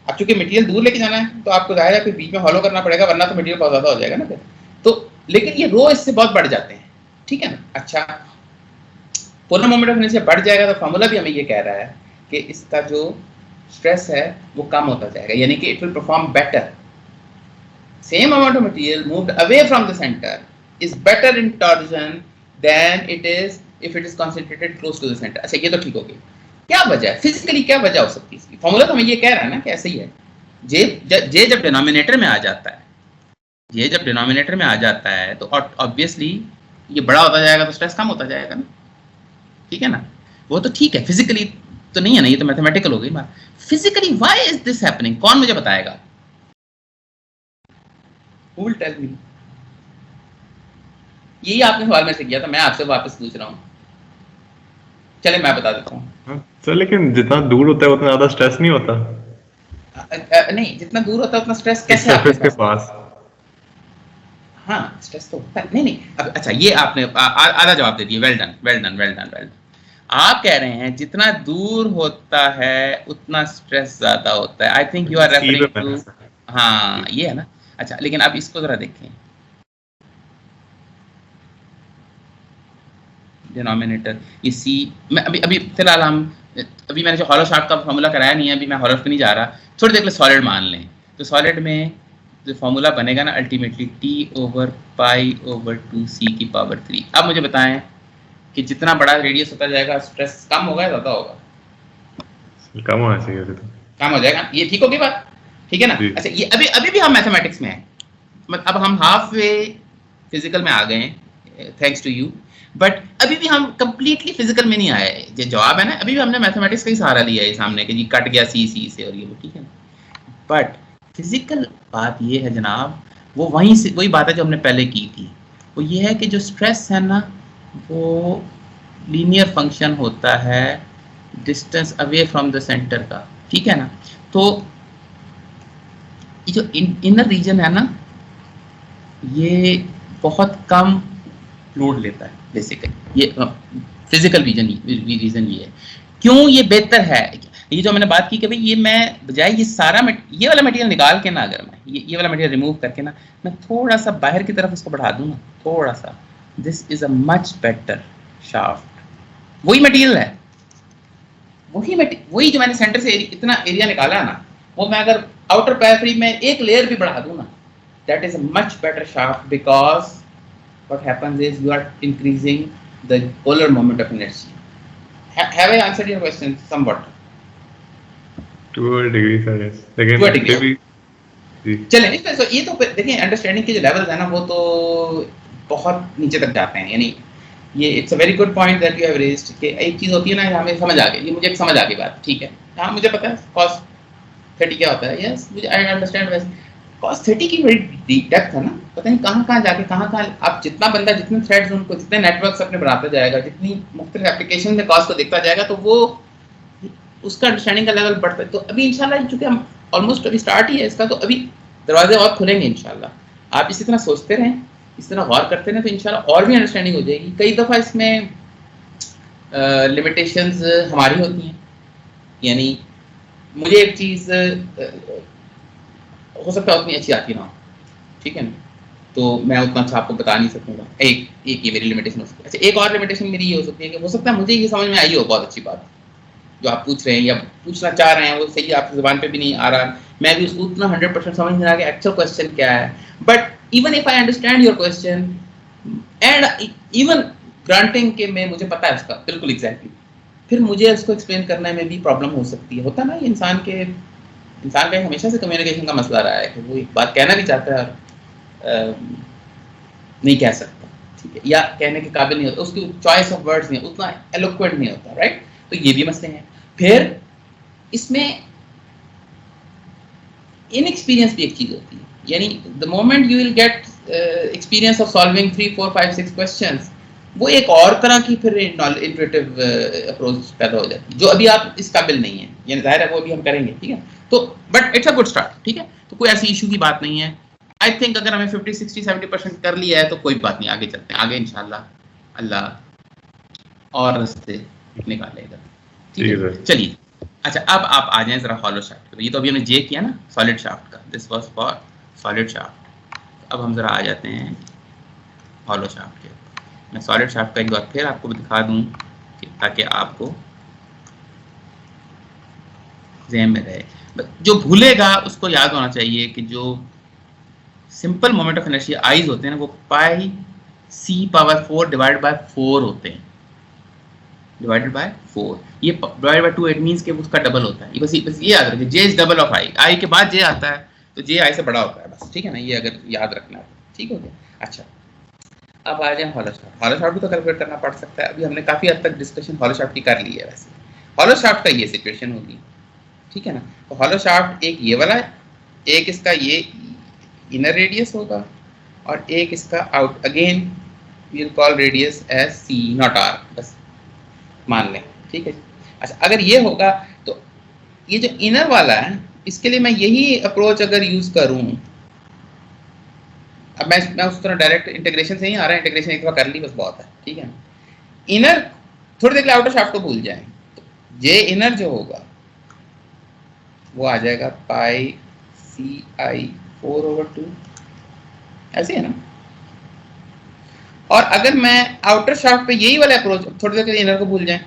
अब चूंकि मटेरियल दूर लेके जाना है तो आपको जाहिर है फिर बीच में हॉलो करना पड़ेगा, वरना तो मटेरियल बहुत ज्यादा हो जाएगा ना फिर तो। लेकिन ये रो इससे बहुत बढ़ जाते हैं, ठीक है ना। अच्छा, पोलर मोमेंट ऑफ इनर्शिया बढ़ जाएगा तो फार्मूला भी हमें ये कह रहा है कि इसका जो स्ट्रेस है वो कम होता जाएगा, यानी कि it will perform better. Same amount of material moved away from the centre is better in torsion then it is if it is concentrated close to the centre. अच्छा, ये तो ठीक हो गई। क्या वजह है फिजिकली, क्या वजह हो सकती है इसकी? फॉर्मूला तो हमें ये कह रहा है ना कि ऐसे ही है। जे जब डिनोमिनेटर में आ जाता है, जे जब डिनोमिनेटर में आ जाता है तो ऑब्वियसली ये बड़ा होता जाएगा तो स्ट्रेस कम होता जाएगा ना, ठीक है ना। वो तो ठीक है, फिजिकली तो नहीं है ना, ये तो मैथमेटिकल हो गई बात। Physically why is this happening, कौन मुझे बताएगा? Who will tell me? यही आपने सवाल में से किया था, मैं आपसे वापस पूछ रहा हूँ। चले मैं बता देता हूँ। सर लेकिन जितना दूर होता है उतना ज्यादा स्ट्रेस नहीं होता। नहीं, जितना दूर होता है उतना स्ट्रेस कैसे आपके के पास? हाँ स्ट्रेस तो होता है। नहीं अब अच्छा, ये आपने आधा जवाब दे दिया। Well done well done well done well done. आप कह रहे हैं जितना दूर होता है उतना स्ट्रेस ज्यादा होता है। I think you are referring to, हाँ ये है ना। अच्छा, लेकिन अब इसको जरा देखें, डिनोमिनेटर ये सी, मैं अभी फिलहाल अभी मैंने जो हॉलो शाफ्ट का फार्मूला कराया नहीं है, अभी मैं हॉलो पे नहीं जा रहा, थोड़ी देर के लिए सॉलिड मान लें। तो सॉलिड में जो फार्मूला बनेगा ना अल्टीमेटली T/π/2c की पावर 3। अब मुझे बताएं कि जितना बड़ा रेडियस होता जाएगा स्ट्रेस कम होगा या ज्यादा होगा? कम होना चाहिए, कम हो जाएगा। ये ठीक होगी बात, ठीक है ना। अच्छा, ये अभी भी हम मैथमेटिक्स में हैं, अब हम हाफ वे फिजिकल में आ गए हैं थैंक्स टू यू, बट अभी भी हम कंप्लीटली फिजिकल में नहीं आए। जो जवाब है ना, अभी भी हमने मैथमेटिक्स का ही सहारा लिया है सामने कि जी कट गया सी से और ये वो, ठीक है ना। बट फिजिकल बात ये है जनाब, वो वहीं से वही बात है जो हमने पहले की थी। वो ये है कि जो स्ट्रेस है ना वो लीनियर फंक्शन होता है distance away from the centre का, ठीक है ना। तो ये जो इनर रीजन है ना ये बहुत कम लोड लेता है बेसिकली। ये फिजिकल रीजन ये है। क्यों ये बेहतर है? ये जो मैंने बात की कि भाई ये मैं बजाय ये सारा ये वाला मटेरियल निकाल के ना, अगर मैं ये वाला मटेरियल रिमूव करके ना मैं थोड़ा सा बाहर की तरफ इसको बढ़ा दूं ना थोड़ा सा, this is a much better shaft. वही मटेरियल है, वही जो मैंने सेंटर से इतना एरिया निकाला ना, वो मैं अगर आउटर पेरिफेरी में एक लेयर भी बढ़ा दूं ना, that is a much better shaft because what happens is you are increasing the polar moment of inertia. Have I answered your question somewhat? To a degree, sir, yes. Again, to a degree. चलें, इसमें तो ये तो देखिए अंडरस्टैंडिंग के जो लेवल्स है ना वो तो बहुत नीचे तक जाते हैं। यानी ये it's a very good point that you have raised कि एक चीज़ होती है ना, हमें समझ आ गई, ये मुझे समझ आ गई बात, ठीक है। हाँ मुझे पता है कॉस 30 क्या होता है, यस मुझे आई अंडरस्टैंड। वैसे cos थीटा की बड़ी डेप्थ है ना, पता नहीं कहाँ जाके कहाँ आप जितना बंदा जितने थ्रेड्स उनको जितने नेटवर्क्स अपने बनाता जाएगा, जितनी मुख्तलिफ एप्लीकेशन में कॉस को देखता जाएगा, तो वो उसका अंडरस्टैंडिंग का लेवल बढ़ता है। तो अभी इंशाल्लाह चूंकि हम ऑलमोस्ट अभी स्टार्ट ही है इसका, तो अभी दरवाजे और खुलेंगे इंशाल्लाह। आप इसी तरह सोचते रहें, इस तरह गौर करते रहें, तो इंशाल्लाह और भी अंडरस्टैंडिंग हो जाएगी। कई दफ़ा इसमें लिमिटेशंस हमारी होती हैं, यानी मुझे एक चीज़ हो सकता है उतनी अच्छी आती ना, ठीक है ना, तो मैं उतना अच्छा आपको बता नहीं सकूंगा। एक ये मेरी लिमिटेशन हो सकती है। अच्छा, एक और लिमिटेशन मेरी ये हो सकती है कि हो सकता है मुझे ये समझ में आई हो बहुत अच्छी बात जो आप पूछ रहे हैं या पूछना चाह रहे हैं, वो सही आपकी ज़ुबान पे भी नहीं आ रहा, मैं भी उसको उतना 100% समझ नहीं रहा कि एक्चुअल क्वेश्चन क्या है। But even if I understand your question and even granting के मैं मुझे पता है उसका बिल्कुल एग्जैक्टली, फिर मुझे उसको एक्सप्लेन करने में भी प्रॉब्लम हो सकती है। होता ना, ये इंसान का हमेशा से कम्युनिकेशन का मसला रहा है कि वो एक बात कहना भी चाहता है और नहीं कह सकता, ठीक है, या कहने के काबिल नहीं होता, उसकी चॉइस ऑफ वर्ड्स नहीं, उतना एलोक्वेंट नहीं होता, राइट। तो ये भी मसले हैं। फिर इसमें इनएक्सपीरियंस भी एक चीज होती है, यानी the moment you will get experience of solving 3 4 5 6 questions, वो एक और तरह की फिर इंट्यूटिव अप्रोच पैदा हो जाती है जो अभी आप इस काबिल नहीं है, यानी जाहिर है वो अभी हम करेंगे, ठीक है। तो but it's a good start, ठीक है, तो कोई ऐसी इशू की बात नहीं है। आई थिंक अगर हमें 50 60 70% कर लिया है तो कोई बात नहीं, आगे चलते हैं, आगे इंशाल्लाह अल्लाह और रास्ते निकालेगा, ठीक है। चलिए, अच्छा अब आप आ जाएं जरा हॉलो शाफ्ट पे। ये तो अभी हमने जे किया ना सॉलिड शाफ्ट का, this was for solid shaft. अब हम जरा आ जाते हैं हॉलो शाफ्ट के। मैं सॉलिड शाफ्ट का एक बार फिर आपको दिखा दूं ताकि आपको ज़हन में रहे। जो भूलेगा उसको याद होना चाहिए कि जो simple moment of inertia eyes होते हैं ना, वो पाई c पावर 4 डिवाइड बाय 4 होते हैं, डिवाइडेड बाय 4। ये डिवाइड बाय 2 इट मींस कि उसका डबल होता है। बस ये याद रखिए, j is double of i, i के बाद j आता है तो j i से बड़ा होता है, बस, ठीक है ना, ये अगर याद रखना है, ठीक हो गया। अच्छा, अब आ जाए हॉलो शाफ्ट। हॉलो शाफ्ट भी तो कैलकुलेट करना पड़ सकता है। अभी हमने काफ़ी हद तक डिस्कशन हॉलो शाफ्ट की कर ली है। वैसे हॉलो शाफ्ट का ये सिचुएशन होगी, ठीक है ना। तो हॉलो शाफ्ट एक ये वाला है, एक इसका ये इनर रेडियस होगा और एक इसका out, again we will call radius as c not r, बस मान लें, ठीक है। अच्छा, अगर ये होगा तो ये जो इनर वाला है इसके लिए मैं यही अप्रोच अगर यूज करूं, अब मैं उस तरह डायरेक्ट इंटीग्रेशन से ही आ रहा है, इंटीग्रेशन एक बार कर ली बस बहुत है, ठीक है। इनर थोड़ी देर के लिए आउटर शाफ्ट को भूल जाएं, तो जे इनर जो होगा वो आ जाएगा पाई सी आई 4/2, ऐसे है ना। और अगर मैं आउटर शाफ्ट पे यही वाला अप्रोच, थोड़ी देर के लिए इनर को भूल जाएं,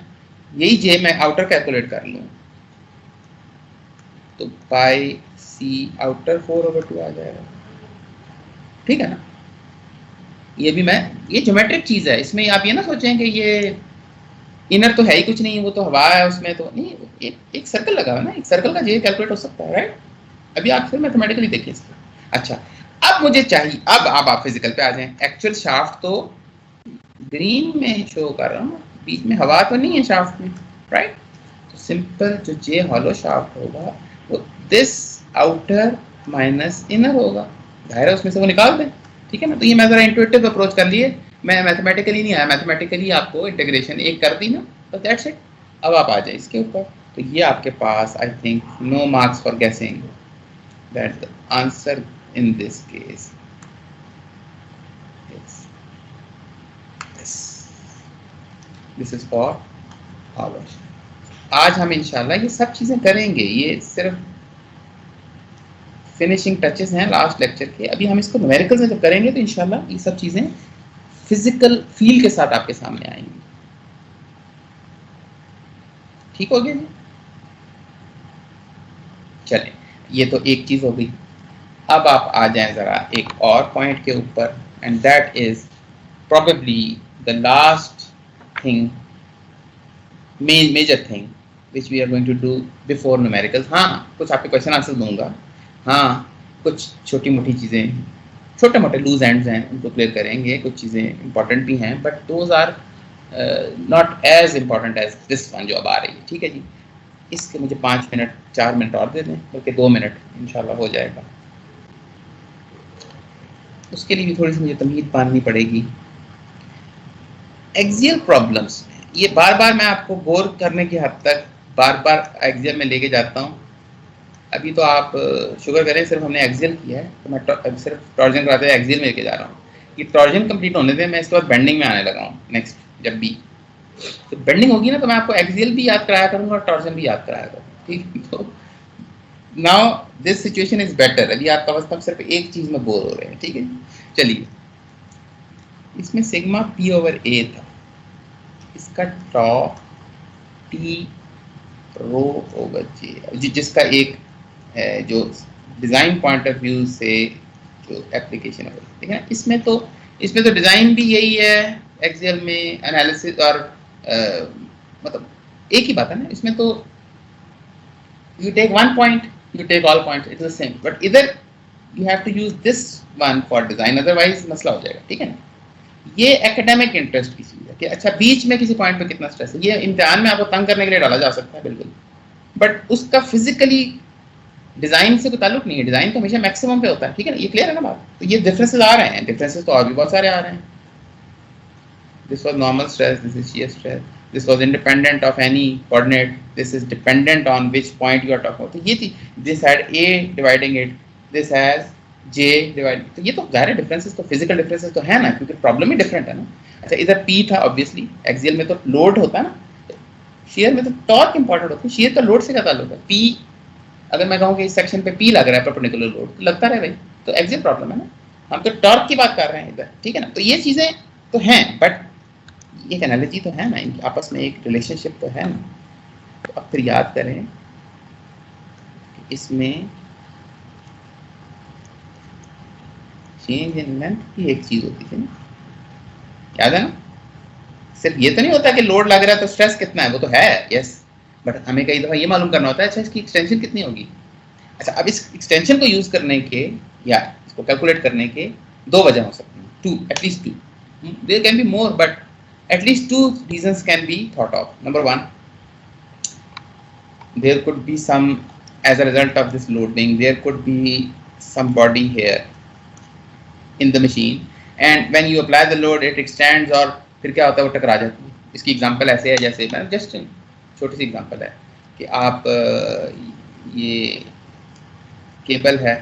यही जे मैं आउटर कैलकुलेट कर लूं तो पाई सी आउटर 4/2 आ जाएगा, ठीक है ना। ये भी ये ज्योमेट्रिक चीज है, इसमें आप ये ना सोचें कि ये इनर तो है ही कुछ नहीं, वो तो हवा है उसमें, तो नहीं, एक सर्कल लगा है ना, एक सर्कल का जे कैलकुलेट हो सकता है, राइट। अभी आप फिर मैथमेटिकली देखिए इसको। अच्छा, अब मुझे चाहिए, अब आप फिजिकल पे आ जाएं। एक्चुअल शाफ्ट तो ग्रीन में शो कर रहा हूँ, बीच में हवा तो नहीं है शाफ्ट में, राइट। तो सिंपल जो जे हॉलो शाफ्ट होगा वो दिस आउटर माइनस इनर होगा, जाहिर है उसमें से वो निकाल दें, ठीक है ना। तो ये मैं जरा इंट्यूटिव अप्रोच कर लिए, मैं मैथमेटिकली नहीं आया, मैथमेटिकली आपको इंटीग्रेशन एक कर दी ना, तो दैट्स इट। अब आप आ जाए इसके ऊपर, तो ये आपके पास I think no marks for guessing that the answer in this case this is for hollow. आज हम इंशाल्लाह ये सब चीज़ें करेंगे, ये सिर्फ फिनिशिंग टचेस हैं लास्ट लेक्चर के। अभी हम इसको न्यूमेरिकल्स में जब करेंगे तो इंशाल्लाह ये सब चीज़ें फिजिकल फील के साथ आपके सामने आएंगी, ठीक हो गया जी। चलें, ये तो एक चीज़ हो गई। अब आप आ जाएं ज़रा एक और पॉइंट के ऊपर, and that is probably the last thing, major thing which we are going to do before numericals. हाँ, कुछ आपके क्वेश्चन आंसर दूंगा, हाँ कुछ छोटी मोटी चीज़ें, छोटे मोटे लूज एंड्स हैं उनको क्लियर करेंगे, कुछ चीज़ें इंपॉर्टेंट भी हैं but those are not as important as this one जो अब आ रही है, ठीक है जी। इसके मुझे 5 मिनट 4 मिनट और दे दें, बल्कि 2 मिनट इंशाल्लाह हो जाएगा। उसके लिए भी थोड़ी सी मुझे तमीद बांधनी पड़ेगी। एक्सियल प्रॉब्लम्स, ये बार बार मैं आपको बोर करने की हद तक बार बार एक्सियल में लेके जाता हूँ। अभी तो आप शुगर करें, सिर्फ हमने एक्सियल किया है, तो मैं सिर्फ टॉर्जन कराते हुए एक्सियल में लेके जा रहा हूँ। ये टॉर्जन कंप्लीट होने दें, मैं इसके बाद बेंडिंग में आने लगा हूँ नेक्स्ट। जब भी तो बेंडिंग होगी ना, तो मैं आपको एक्सियल भी याद कराया करूँगा और टॉर्जन भी याद कराया करूँगा, ठीक। तो now this situation is better. अभी आपका बस हम सिर्फ एक चीज़ में बोर हो रहे हैं, ठीक है। चलिए, इसमें सिग्मा पी ओवर ए था, इसका टॉ टी रो ओवर जे, जिसका एक जो डिज़ाइन पॉइंट ऑफ व्यू से जो एप्लीकेशन है, ठीक है। इसमें तो डिज़ाइन भी यही है एक्सियल में, एनालिसिस और मतलब एक ही बात है ना। इसमें तो you take one point, you take all points, it is the same, but either you have to use this one for design, otherwise मसला हो जाएगा, ठीक है ना। ये एकेडमिक इंटरेस्ट की चीज़ है कि अच्छा बीच में किसी पॉइंट पे कितना स्ट्रेस है, ये इम्तिहान में आपको तंग करने के लिए डाला जा सकता है बिल्कुल, बट उसका फिजिकली डिज़ाइन से कोई ताल्लुक नहीं है। डिज़ाइन तो हमेशा मैक्सिमम पे होता है, ठीक है ना। ये क्लियर है ना बात। तो ये डिफरेंसेस आ रहे हैं, डिफरेंसेस तो और भी बहुत सारे आ रहे हैं। This was normal stress, this is shear stress, this was independent of any coordinate, this is dependent on which point you are talking about। तो ये थी, this had a dividing it, this has j dividing, तो ये तो ज़ाहिर डिफरेंसेस तो फिजिकल डिफरेंसेस तो है ना, क्योंकि प्रॉब्लम ही डिफरेंट है ना। अच्छा, इधर p था ऑब्वियसली, एक्सियल में तो लोड होता है ना, शियर में तो टॉर्क इंपॉर्टेंट होता है। शियर का लोड से क्या ताल्लुक है? p अगर मैं कहूँ कि इस सेक्शन पे p लग रहा है परपेंडिकुलर लोड, तो लगता रहे भाई, तो एक्सियल प्रॉब्लम है ना। हम तो टॉर्क की बात कर रहे हैं इधर, ठीक है ना। तो ये चीज़ें तो हैं, बट एक एनालॉजी तो है ना, इनकी आपस में एक रिलेशनशिप तो है ना। तो अब फिर याद करें, इसमें चेंज इन लेंथ की एक चीज होती थी ना, याद है ना। सिर्फ ये तो नहीं होता कि लोड लग रहा है तो स्ट्रेस कितना है, वो तो है यस, बट हमें कई दफा ये मालूम करना होता है अच्छा इसकी एक्सटेंशन कितनी होगी। अच्छा, अब इस एक्सटेंशन को यूज करने के या इसको कैलकुलेट करने के दो वजह हो सकती हैं, two, at least two, there can be more, but at least two reasons can be thought of. Number one, there could be some, as a result of this loading, there could be some body here in the machine, and when you apply the load it extends, और फिर क्या होता है, वो टकरा जाती है। इसकी एग्जांपल ऐसे है, जैसे मैं जस्ट छोटी सी एग्जांपल है कि आप ये केबल है,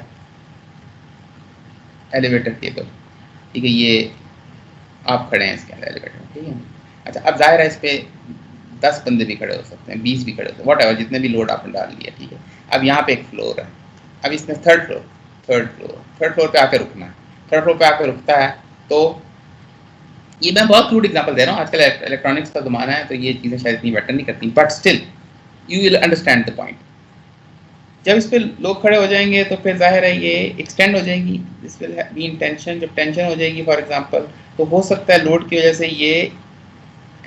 एलिवेटर केबल, ठीक है, ये आप खड़े हैं इसके अंदर एलिवेटर में, ठीक है। अच्छा, अब जाहिर है इस पे 10 बंदे भी खड़े हो सकते हैं, 20 भी खड़े हो सकते हैं, वॉट एवर, जितने भी लोड आपने डाल लिया, ठीक है। अब यहाँ पे एक फ्लोर है, अब इसमें थर्ड फ्लोर पे आके रुकना है। थर्ड फ्लोर पे आके रुकता है, तो ये मैं बहुत क्रूड एग्जांपल दे रहा हूँ, आजकल इलेक्ट्रॉनिक्स का ज़माना है तो ये चीज़ें शायद इतनी मैटर नहीं करती, but still you will understand the point. जब इस पे लोग खड़े हो जाएंगे तो फिर जाहिर है ये एक्सटेंड हो जाएगी, this will be in tension. जब टेंशन हो जाएगी फॉर एग्जांपल, तो हो सकता है लोड की वजह से ये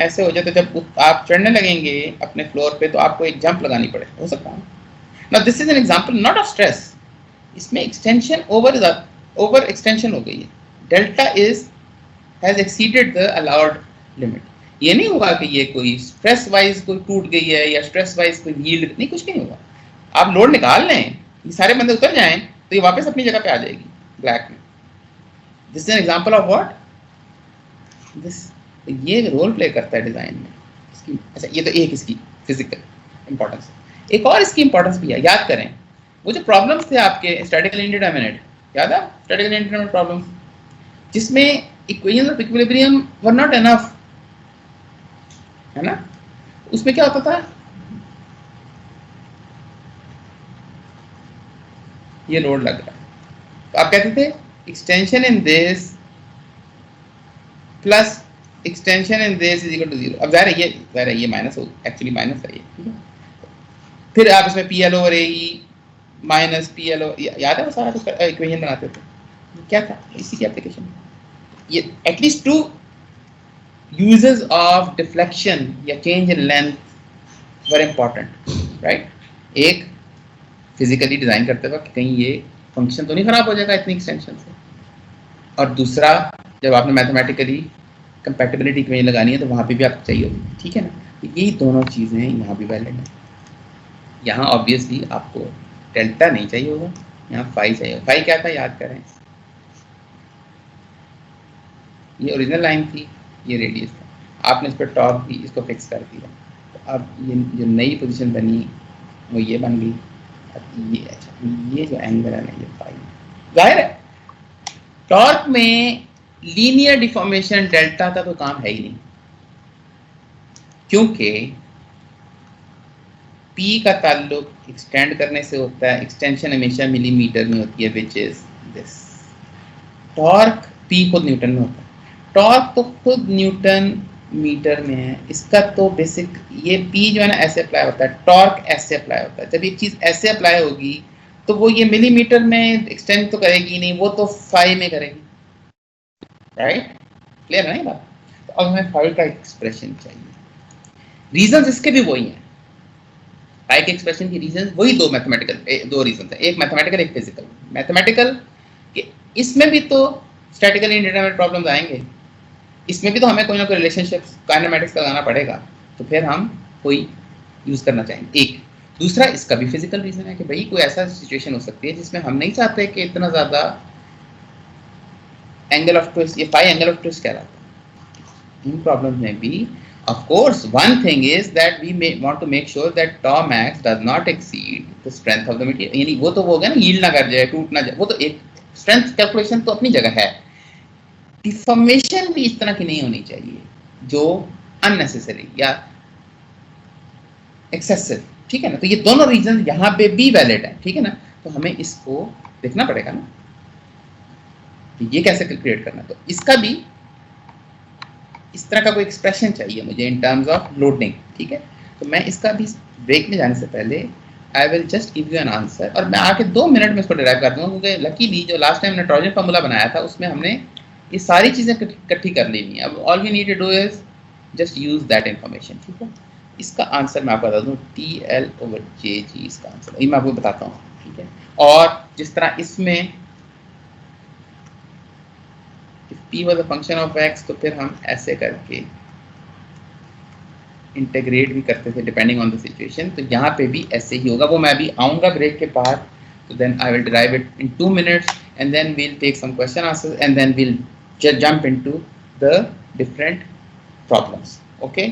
ऐसे हो जाए, तो जब आप चढ़ने लगेंगे अपने फ्लोर पे तो आपको एक जंप लगानी पड़े, हो सकता है ना। This is an example not of stress, इसमें एक्सटेंशन ओवर एक्सटेंशन हो गई है, delta has exceeded the allowed limit. ये नहीं हुआ कि ये कोई स्ट्रेस वाइज कोई टूट गई है या स्ट्रेस वाइज कोई यील्ड, नहीं, कुछ नहीं हुआ। आप लोड निकाल लें, ये सारे बंदे उतर जाएं तो ये वापस अपनी जगह पे आ जाएगी ब्लैक में। This is an example of what this, ये रोल प्ले करता है डिजाइन में इसकी। अच्छा, ये तो एक इसकी फिजिकल इंपॉर्टेंस है। एक और इसकी इंपॉर्टेंस भी है, याद करें वो जो प्रॉब्लम्स थे आपके स्टैटिकली इंडिटरमिनेट, याद है स्टैटिकली इंडिटरमिनेट प्रॉब्लम्स, जिसमें equations of equilibrium were not enough, है ना। उसमें क्या होता था, ये लोड लग रहा है तो आप कहते थे extension in this plus extension in this is equal to 0। अब ज़ाहिर है ये माइनस हो, एक्चुअली माइनस है ये, ठीक है। फिर आप इसमें पी एल ओवर ए माइनस पी एल, याद है वो सारा कुछ इक्वेशन बनाते थे, क्या था इसी की एप्लीकेशन। ये at least two uses of deflection या change in length were important, right. एक फिजिकली डिज़ाइन करते वक्त कहीं ये फंक्शन तो नहीं ख़राब हो जाएगा इतनी एक्सटेंशन से, और दूसरा जब आपने मैथमेटिकली कंपैटिबिलिटी इक्वेशन लगानी है तो वहाँ पे भी आपको चाहिए होगी, ठीक है ना। तो यही दोनों चीज़ें यहाँ भी वैलिड हैं। यहाँ ऑब्वियसली आपको डेल्टा नहीं चाहिए होगा, यहाँ फाई चाहिए होगा। फाई क्या था याद करें, ये ओरिजिनल लाइन थी, ये रेडियस था, आपने इस पर टॉर्क दी, इसको फिक्स कर दिया, तो अब ये जो नई पोजीशन बनी वो ये बन गई। अब ये अच्छा, ये जो एंगल है ना ये फाई, जाहिर है टॉर्क में लीनियर डिफॉर्मेशन डेल्टा का तो काम है ही नहीं, क्योंकि P का ताल्लुक एक्सटेंड करने से होता है, एक्सटेंशन हमेशा मिलीमीटर में होती है, which is this. Torque P खुद न्यूटन में होता है, टॉर्क तो खुद न्यूटन मीटर में है, इसका तो बेसिक ये P जो है ना ऐसे अप्लाई होता है, टॉर्क ऐसे अप्लाई होता है। जब एक चीज ऐसे अप्लाई होगी तो वो ये मिलीमीटर में एक्सटेंड तो करेगी नहीं, वो तो फाई में करेगी, राइट? क्लियर है ना बात? तो अब हमें फाई का एक्सप्रेशन चाहिए, रीजंस इसके भी वही हैं, फाई के एक्सप्रेशन की रीजंस वही दो मैथमेटिकल, दो रीजंस है, एक मैथमेटिकल एक फिजिकल। मैथमेटिकल कि इसमें भी तो स्टैटिकली इंडिटरमिनेट प्रॉब्लम्स आएंगे, इसमें भी तो हमें कोई ना कोई रिलेशनशिप काइनेमेटिक्स का लगाना पड़ेगा, तो फिर हम कोई यूज करना चाहेंगे एक। दूसरा इसका भी फिजिकल रीजन है कि भाई कोई ऐसा सिचुएशन हो सकती है जिसमें हम नहीं चाहते कि इतना ज्यादा एंगल ऑफ ट्विस्ट, ये फाई एंगल ऑफ ट्विस्ट कहलाता है। इन प्रॉब्लम्स में भी of course one thing is that we may want to make sure that tau max does not exceed the strength of the material, यानी वो तो वो हो गया ना, यील्ड ना कर जाए, टूट ना जाए, वो तो एक स्ट्रेंथ कैलकुलेशन तो अपनी जगह है। डिफॉर्मेशन भी इस तरह की नहीं होनी चाहिए जो अननेसेसरी या एक्सेसिव, ठीक है ना? तो ये दोनों रीजन यहाँ पे भी वैलिड है, ठीक है ना? तो हमें इसको देखना पड़ेगा ना कि ये कैसे कैलकुलेट करना। तो इसका भी इस तरह का कोई एक्सप्रेशन चाहिए मुझे इन टर्म्स ऑफ लोडिंग, ठीक है? तो मैं इसका भी ब्रेक में जाने से पहले I will just give you an answer, और मैं आके 2 मिनट में इसको डिराइव कर दूंगा, क्योंकि लकीली जो लास्ट टाइम हमने ट्रोजन फार्मूला बनाया था उसमें हमने ये सारी चीज़ें इकट्ठी कर ली हुई हैं। अब all we need to do is just use that information, ठीक है? इसका आंसर मैं आपको बता दूँ, TL/JG इसका आंसर, ये मैं आपको बताता हूँ, ठीक है? और जिस तरह इसमें P was a function of x, तो फिर हम ऐसे करके इंटीग्रेट भी करते थे डिपेंडिंग ऑन द सिचुएशन, तो यहाँ पे भी ऐसे ही होगा। वो मैं अभी आऊँगा ब्रेक के बाद, तो then I will derive it in 2 minutes and then we'll take some question answers and then we'll jump into the different problems. Okay,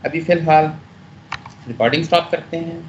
अभी फिलहाल रिकॉर्डिंग स्टॉप करते हैं।